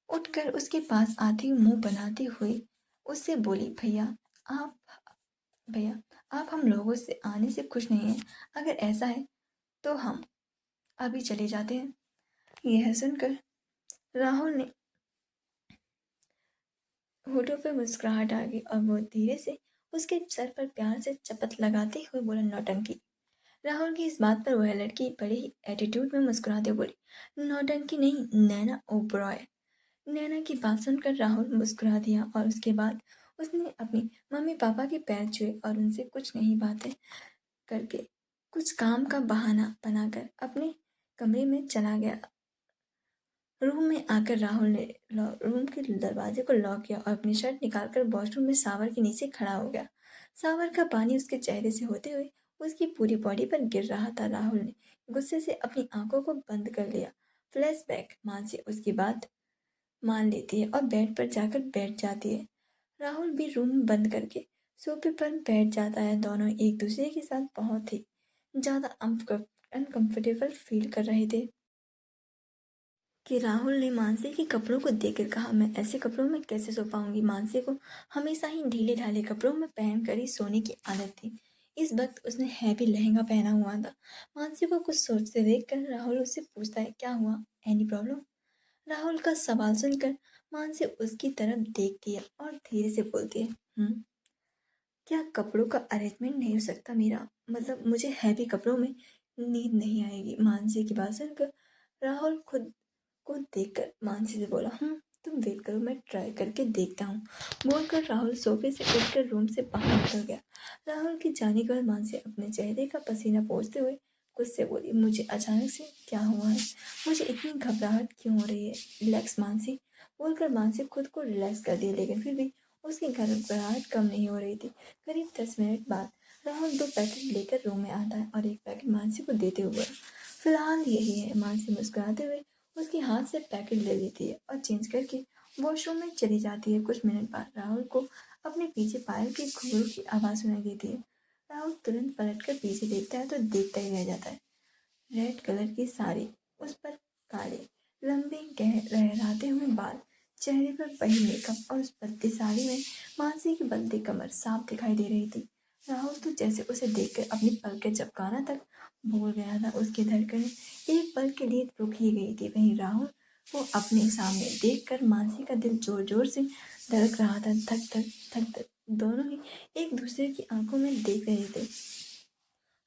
उठकर उसके पास आती हुई मुंह बनाते हुए उससे बोली, आप भैया आप हम लोगों से आने से खुश नहीं हैं। अगर ऐसा है तो हम अभी चले जाते हैं। यह सुनकर राहुल ने होठों पे मुस्कुराहट आ गई और वो धीरे से उसके सर पर प्यार से चपत लगाते हुए बोला, नौटंकी। राहुल की इस बात पर वह लड़की बड़े ही एटीट्यूड में मुस्कुराते हुए बोली, नौटंकी नहीं, नैना ओबरॉय। नैना की बात सुनकर राहुल मुस्कुरा दिया और उसके बाद उसने अपनी मम्मी पापा के पैर छुए और उनसे कुछ नहीं बातें करके कुछ काम का बहाना बनाकर अपने कमरे में चला गया। रूम में आकर राहुल ने रूम के दरवाजे को लॉक किया और अपनी शर्ट निकालकर वॉशरूम में शावर के नीचे खड़ा हो गया। शावर का पानी उसके चेहरे से होते हुए उसकी पूरी बॉडी पर गिर रहा था। राहुल ने गुस्से से अपनी आंखों को बंद कर लिया। फ्लैशबैक मानसी उसकी बात मान लेती है और बेड पर जाकर बैठ जाती है। राहुल भी रूम बंद करके सोफे पर बैठ जाता है। दोनों एक दूसरे के साथ बहुत ही ज़्यादा अनकंफर्टेबल फील कर रहे थे कि राहुल ने मानसी के कपड़ों को देखकर कहा, मैं ऐसे कपड़ों में कैसे सो पाऊंगी। मानसी को हमेशा ही ढीले ढाले कपड़ों में पहन कर ही सोने की आदत थी। इस वक्त उसने हैवी लहंगा पहना हुआ था। मानसी को कुछ सोचते देखकर राहुल उससे पूछता है, क्या हुआ, एनी प्रॉब्लम। राहुल का सवाल सुनकर मानसी उसकी तरफ देखती है और धीरे से बोलती है, क्या कपड़ों का अरेंजमेंट नहीं हो सकता मेरा, मतलब मुझे हैवी कपड़ों में नींद नहीं आएगी। मानसी की बात सुनकर राहुल खुद को देखकर मानसी से बोला, तुम वेट करो, मैं ट्राई करके देखता हूँ। बोलकर राहुल सोफे से उठकर रूम से बाहर निकल गया। राहुल के जाने के बाद मानसी अपने चेहरे का पसीना पोंछते हुए गुस्से बोली, मुझे अचानक से क्या हुआ है, मुझे इतनी घबराहट क्यों हो रही है। रिलैक्स मानसी। बोलकर मानसी खुद को रिलैक्स कर दिया, लेकिन फिर भी उसकी घबराहट कम नहीं हो रही थी। करीब 10 मिनट बाद राहुल 2 पैकेट लेकर रूम में आता है और एक पैकेट मानसी को देते हुए, फिलहाल यही है। मानसी मुस्कुराते हुए उसके हाथ से पैकेट ले लेती है और चेंज करके वॉशरूम में चली जाती है। कुछ मिनट बाद राहुल को अपने पीछे पायल के घुंघरू की आवाज़ सुनाई देती है। राहुल तुरंत पलटकर पीछे देखता है तो देखता ही रह जाता है। रेड कलर की साड़ी, उस पर काले लंबे लहराते हुए बाल, चेहरे पर वही मेकअप और उस पतली साड़ी में मानसी की बंदी कमर साफ दिखाई दे रही थी। राहुल तो जैसे उसे देखकर अपनी पलकें झपकाना तक भूल गया था। उसकी धड़कनें एक पल के लिए रुक ही गई थी। वहीं राहुल को अपने सामने देखकर मानसी का दिल जोर जोर से धड़क रहा था। धक धक धक धक दोनों ही एक दूसरे की आंखों में देख रहे थे।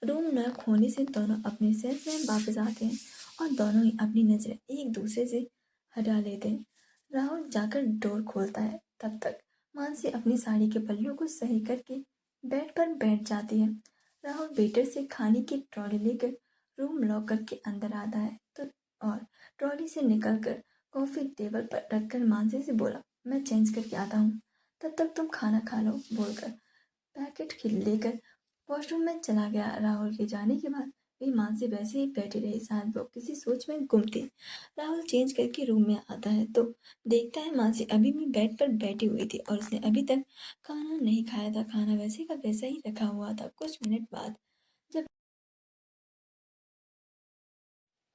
रूम लॉक होने से दोनों अपने सेल्फ में वापस आते हैं और दोनों ही अपनी नजरें एक दूसरे से हटा लेते हैं। राहुल जाकर डोर खोलता है, तब तक मानसी अपनी साड़ी के पल्लू को सही करके बेड पर बैठ जाती है। राहुल वेटर से खाने की ट्रॉली लेकर रूम लॉक करके अंदर आता है तो और ट्रॉली से निकलकर कॉफी टेबल पर रखकर मानसी से बोला, मैं चेंज करके आता हूँ, तब तक तुम खाना खा लो। बोलकर पैकेट लेकर वॉशरूम में चला गया। राहुल के जाने के बाद भी मानसी वैसे ही बैठी रही, शायद वो किसी सोच में गुम थी। राहुल चेंज करके रूम में आता है तो देखता है मानसी अभी भी बेड पर बैठी हुई थी और उसने अभी तक खाना नहीं खाया था। खाना वैसे का वैसा ही रखा हुआ था। कुछ मिनट बाद जब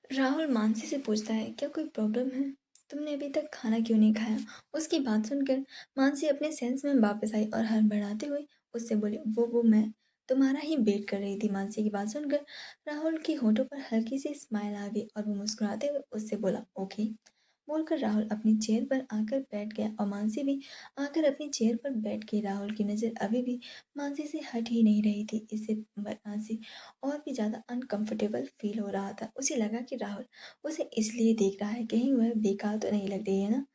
राहुल मानसी से पूछता है, क्या कोई प्रॉब्लम है, तुमने अभी तक खाना क्यों नहीं खाया। उसकी बात सुनकर मानसी अपने सेंस में वापस आई और हड़बड़ाते हुए उससे बोली, वो मैं तुम्हारा ही वेट कर रही थी। मानसी की बात सुनकर राहुल के होठों पर हल्की सी स्माइल आ गई और वो मुस्कुराते हुए उससे बोला, ओके। बोलकर राहुल अपनी चेयर पर आकर बैठ गया और मानसी भी आकर अपनी चेयर पर बैठ गई। राहुल की नज़र अभी भी मानसी से हट ही नहीं रही थी। इससे मानसी और भी ज़्यादा अनकंफर्टेबल फील हो रहा था। उसे लगा कि राहुल उसे इसलिए देख रहा है, कहीं वह बेकार तो नहीं लग रही है ना,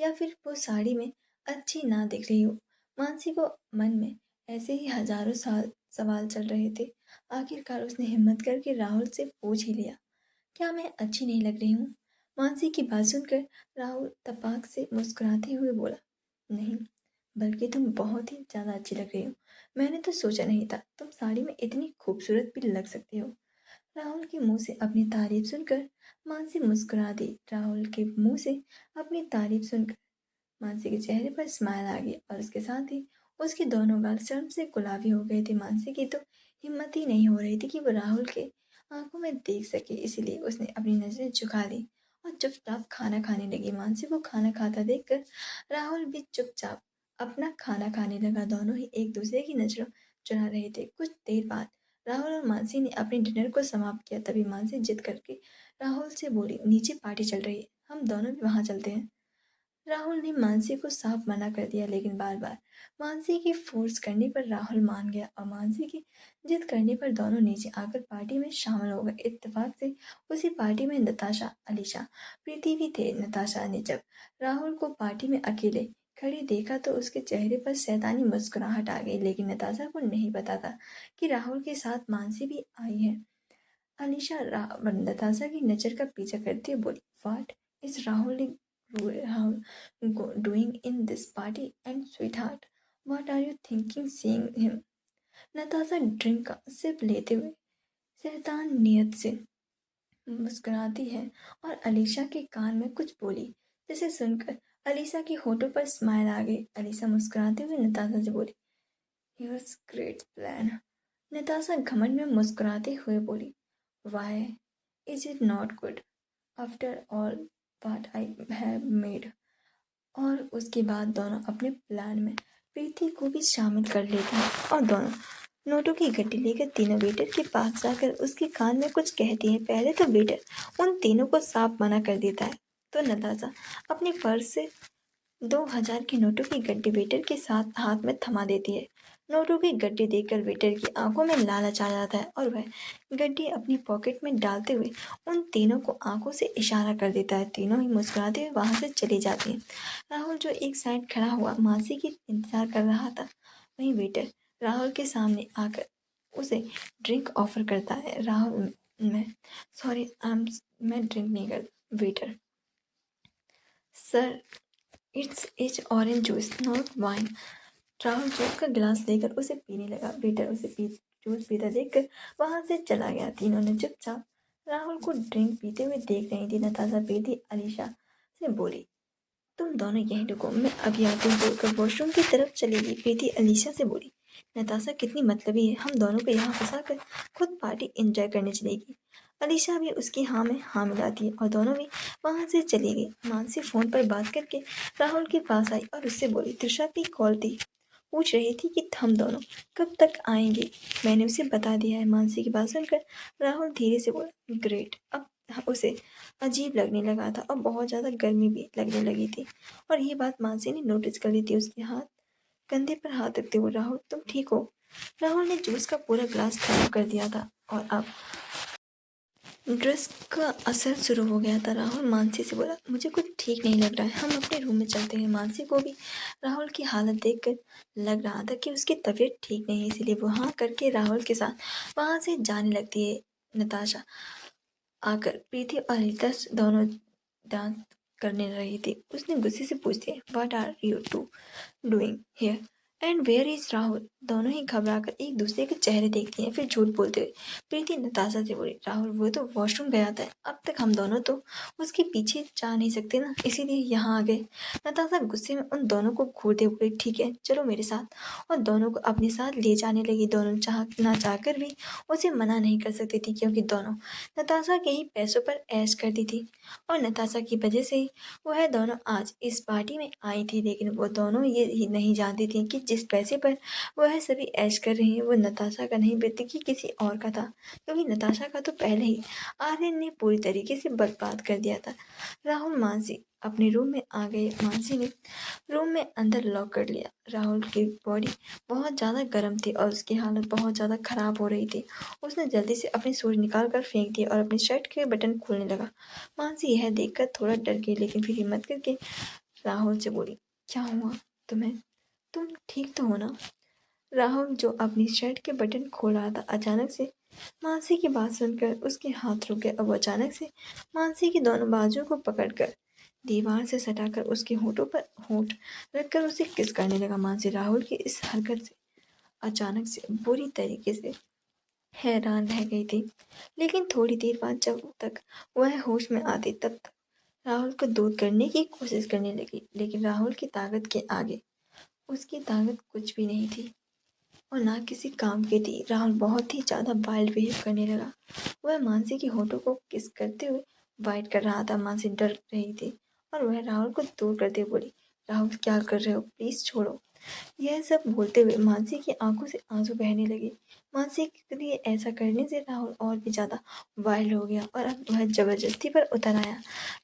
या फिर वो साड़ी में अच्छी ना दिख रही हो। मानसी को मन में ऐसे ही हजारों साल सवाल चल रहे थे। आखिरकार उसने हिम्मत करके राहुल से पूछ ही लिया, क्या मैं अच्छी नहीं लग रही हूँ। मानसी की बात सुनकर राहुल तपाक से मुस्कुराते हुए बोला, नहीं, बल्कि तुम बहुत ही ज़्यादा अच्छी लग रही हो। मैंने तो सोचा नहीं था तुम साड़ी में इतनी खूबसूरत भी लग सकती हो। राहुल के मुंह से अपनी तारीफ सुनकर मानसी मुस्कुरा दी। राहुल के मुंह से अपनी तारीफ सुनकर मानसी के चेहरे पर स्माइल आ गई और उसके साथ ही उसके दोनों गाल शर्म से गुलाबी हो गए थे। मानसी की तो हिम्मत ही नहीं हो रही थी कि वो राहुल के आंखों में देख सके, इसीलिए उसने अपनी नजरें झुका ली और चुपचाप खाना खाने लगी। मानसी को खाना खाता देखकर राहुल भी चुपचाप अपना खाना खाने लगा। दोनों ही एक दूसरे की नजरों चुरा रहे थे। कुछ देर बाद राहुल और मानसी ने अपने डिनर को समाप्त किया। तभी मानसी जिद करके राहुल से बोली, नीचे पार्टी चल रही है, हम दोनों भी वहां चलते हैं। राहुल ने मानसी को साफ मना कर दिया, लेकिन बार बार मानसी की फोर्स करने पर राहुल मान गया और मानसी की जिद करने पर दोनों नीचे आकर पार्टी में शामिल हो गए। इत्तेफाक से उसी पार्टी में नताशा, अलीशा, प्रीति भी थे। नताशा ने जब राहुल को पार्टी में अकेले खड़ी देखा तो उसके चेहरे पर शैतानी मुस्कुराहट आ गई, लेकिन नताशा को नहीं पता था कि राहुल के साथ मानसी भी आई है। अलीशा नताशा की नज़र का पीछा करते हुए बोली, "What is Rahul doing in this party? And sweetheart, what are you thinking seeing him?" Natasha drink का सिप लेते हुए शैतान नियत से मुस्कुराती है और अलीशा के कान में कुछ बोली, जिसे सुनकर अलीशा के होठों पर स्माइल आ गई। अलीशा मुस्कुराते हुए नताशा से बोली, "Here's great plan." नताशा घमंड में मुस्कुराते हुए बोली, "Why is it not good after all what I have made?" और उसके बाद दोनों अपने प्लान में प्रीति को भी शामिल कर लेते हैं और दोनों नोटों की गड्डी लेकर तीनों वेटर के पास जाकर उसके कान में कुछ कहती है। पहले तो वेटर उन तीनों को साफ मना कर देता है, तो नताशा अपने पर्स से 2000 के नोटों की गड्डी वेटर के साथ हाथ में थमा देती है। नोटों की गड्डी देखकर वेटर की आंखों में लालच आ जाता है और वह गड्डी अपनी पॉकेट में डालते हुए उन तीनों को आंखों से इशारा कर देता है। तीनों ही मुस्कुराते हुए वहां से चली जाती हैं। राहुल जो एक साइड खड़ा हुआ मासी की इंतजार कर रहा था, वहीं वेटर राहुल के सामने आकर उसे ड्रिंक ऑफर करता है। राहुल, मैं सॉरी, मैं ड्रिंक नहीं कर। Waiter, sir, it's orange juice not wine. Rahul juice का गिलास लेकर उसे पीने लगा। वेटर उसे जूस पीता देखकर वहां से चला गया। तीनों ने चुपचाप राहुल को ड्रिंक पीते हुए देख रही थी। नताशा प्रीति अलीशा से बोली, "तुम दोनों यहीं रुको, मैं अभी आती हूँ।" बोलकर वॉशरूम की तरफ चली गई। प्रीति अलीशा से बोली, "नताशा कितनी मतलबी है, हम दोनों को यहाँ फंसा कर खुद पार्टी एंजॉय करने चलेगी।" अलीशा भी उसकी हाँ में हाँ मिलाती है और दोनों भी वहां से चली गई। मानसी फोन पर बात करके राहुल के पास आई और उससे बोली, "त्रिशा की कॉल थी, पूछ रही थी कि हम दोनों कब तक आएंगे। मैंने उसे बता दिया है।" मानसी की बात सुनकर राहुल धीरे से बोला, "ग्रेट।" अब उसे अजीब लगने लगा था और बहुत ज़्यादा गर्मी भी लगने लगी थी, और ये बात मानसी ने नोटिस कर ली थी। उसके हाथ कंधे पर हाथ रखते हुए, "राहुल, तुम ठीक हो?" राहुल ने जूस का पूरा ग्लास खत्म कर दिया था और अब ड्रेस का असर शुरू हो गया था। राहुल मानसी से बोला, "मुझे कुछ ठीक नहीं लग रहा है, हम अपने रूम में चलते हैं।" मानसी को भी राहुल की हालत देखकर लग रहा था कि उसकी तबीयत ठीक नहीं है, इसलिए वो हाँ करके राहुल के साथ वहां से जाने लगती है। नताशा आकर प्रीति और रीता दोनों डांस करने रही थी। उसने गुस्से से पूछती है, "what are you to doing here and where is Rahul?" दोनों ही घबराकर एक दूसरे के चेहरे देखती हैं, फिर झूठ बोलते हुए प्रीति नताशा से बोली, "राहुल वो तो वॉशरूम गया था, अब तक हम दोनों तो उसके पीछे जा नहीं सकते ना, इसीलिए यहाँ आ गए।" नताशा गुस्से में उन दोनों को घूरते हुए बोली, "ठीक है, चलो मेरे साथ", और दोनों को अपने साथ ले जाने लगी। दोनों ना चाहकर भी उसे मना नहीं कर सकती थी, क्योंकि दोनों नताशा के ही पैसों पर ऐश करती थी और नताशा की वजह से ही वह दोनों आज इस पार्टी में आई थी। लेकिन वो दोनों ये ही नहीं जानती थी कि जिस पैसे पर वह सभी ऐश कर रही हैं वो नताशा का नहीं बल्कि किसी और का था, क्योंकि नताशा का तो पहले ही आर्यन ने पूरी तरीके से बर्बाद कर दिया था। राहुल मानसी अपने रूम में आ गए। मानसी ने रूम में अंदर लॉक कर लिया। राहुल की बॉडी बहुत ज़्यादा गर्म थी और उसकी हालत बहुत ज़्यादा ख़राब हो रही थी। उसने जल्दी से अपने शूज निकाल कर फेंक दिए और अपनी शर्ट के बटन खोलने लगा। मानसी यह देखकर थोड़ा डर गई, लेकिन फिर हिम्मत करके राहुल से बोली, "क्या हुआ तुम्हें? तुम ठीक तो हो ना?" राहुल जो अपनी शर्ट के बटन खोल रहा था, अचानक से मानसी की बात सुनकर उसके हाथ रुक गए और वो अचानक से मानसी की दोनों बाजुओं को पकड़कर दीवार से सटाकर उसके होठों पर होठ रखकर उसे किस करने लगा। मानसी राहुल की इस हरकत से अचानक से बुरी तरीके से हैरान रह गई थी, लेकिन थोड़ी देर बाद जब तक वह होश में आती तब तक राहुल को दूर करने की कोशिश करने लगी, लेकिन राहुल की ताकत के आगे उसकी ताकत कुछ भी नहीं थी और ना किसी काम की थी। राहुल बहुत ही ज़्यादा वाइल्ड बिहेव करने लगा। वह मानसी के होठों को किस करते हुए वाइट कर रहा था। मानसी डर रही थी और वह राहुल को दूर करते हुए बोली, "राहुल, क्या कर रहे हो? प्लीज़ छोड़ो।" यह सब बोलते हुए मानसी की आंखों से आंसू बहने लगे। मानसी के लिए ऐसा करने से राहुल और भी ज़्यादा वाइल्ड हो गया और अब वह जबरदस्ती पर उतर आया।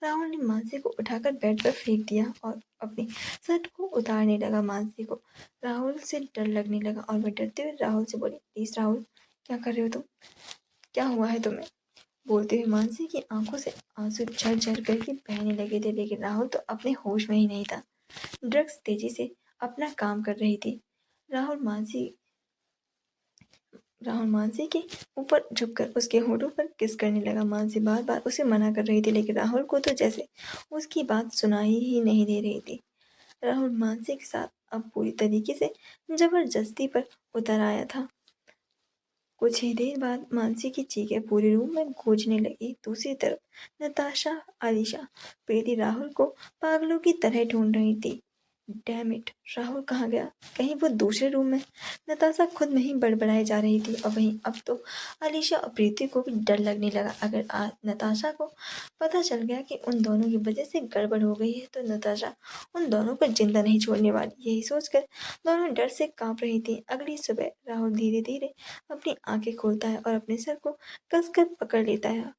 राहुल ने मानसी को उठाकर बेड पर फेंक दिया और अपनी शर्ट को उतारने लगा। मानसी को राहुल से डर लगने लगा और वह डरते हुए राहुल से बोली, "प्लीज़ राहुल, क्या कर रहे हो तुम? क्या हुआ है तुम्हें?" बोलते हुए मानसी की आंखों से आंसू झरझर करके बहने लगे थे, लेकिन राहुल तो अपने होश में ही नहीं था। ड्रग्स तेजी से अपना काम कर रही थी। राहुल मानसी के ऊपर झुककर उसके होठों पर किस करने लगा। मानसी बार बार उसे मना कर रही थी, लेकिन राहुल को तो जैसे उसकी बात सुनाई ही नहीं दे रही थी। राहुल मानसी के साथ अब पूरी तरीके से जबरदस्ती पर उतर आया था। कुछ ही देर बाद मानसी की चीखें पूरे रूम में गूंजने लगी। दूसरी तरफ नताशा, आलिशा, प्रीति राहुल को पागलों की तरह ढूंढ रही थी। डैम इट, राहुल कहाँ गया? कहीं वो दूसरे रूम में? नताशा खुद में ही बड़बड़ाई जा रही थी, और वहीं अब तो अलीशा और प्रीति को भी डर लगने लगा। अगर आज नताशा को पता चल गया कि उन दोनों की वजह से गड़बड़ हो गई है, तो नताशा उन दोनों को जिंदा नहीं छोड़ने वाली। यही सोचकर दोनों डर से कांप रही थी। अगली सुबह राहुल धीरे धीरे अपनी आंखें खोलता है और अपने सर को कसकर पकड़ लेता है।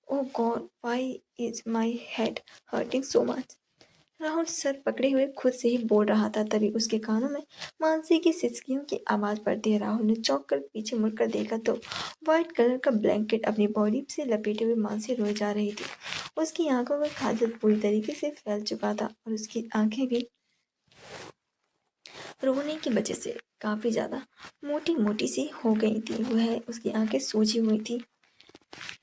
Oh God, why is my head hurting so much? Rahul sir पकड़े हुए खुद से ही बोल रहा था। तभी उसके कानों में मानसी की सिसकियों की आवाज पड़ती है। राहुल ने चौंक कर पीछे मुड़कर देखा तो व्हाइट कलर का ब्लैंकेट अपनी बॉडी से लपेटे हुए मानसी रोए जा रही थी। उसकी आंखों का काजल पूरी तरीके से फैल चुका था और उसकी आंखें भी रोने की वजह से काफी ज्यादा मोटी मोटी सी हो गई थी। वह उसकी आंखें सूजी हुई थी।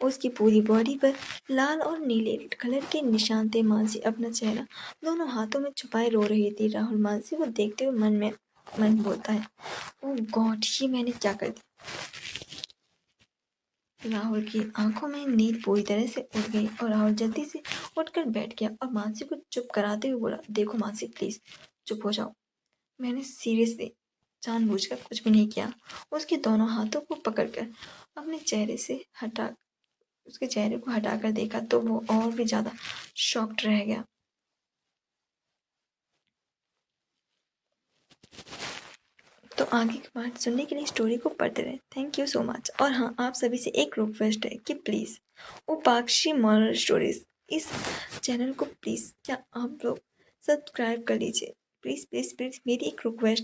उसकी पूरी बॉडी पर लाल और नीले कलर के निशान थे। मानसी अपना चेहरा दोनों हाथों में छुपाए रो रही थी। राहुल मानसी को देखते हुए मन बोलता है, ओह गॉड, ये मैंने क्या कर दिया? राहुल की आंखों में नींद पूरी तरह से उड़ गई और राहुल जल्दी से उठकर बैठ गया और मानसी को चुप कराते हुए बोला, देखो मानसी, प्लीज चुप हो जाओ। मैंने सीरियसली जानबूझकर कुछ भी नहीं किया। उसके दोनों हाथों को पकड़कर अपने चेहरे से हटा उसके चेहरे को हटाकर देखा तो वो और भी ज्यादा शॉक्ड रह गया। तो आगे की पार्ट सुनने के लिए स्टोरी को पढ़ते रहे। Thank you so much. और हाँ, आप सभी से एक रिक्वेस्ट है कि प्लीज़ उपाक्षी मॉरल स्टोरीज इस चैनल को प्लीज़ क्या आप लोग सब्सक्राइब कर लीजिए। प्लीज़ प्लीज़ प्लीज़, मेरी एक रिक्वेस्ट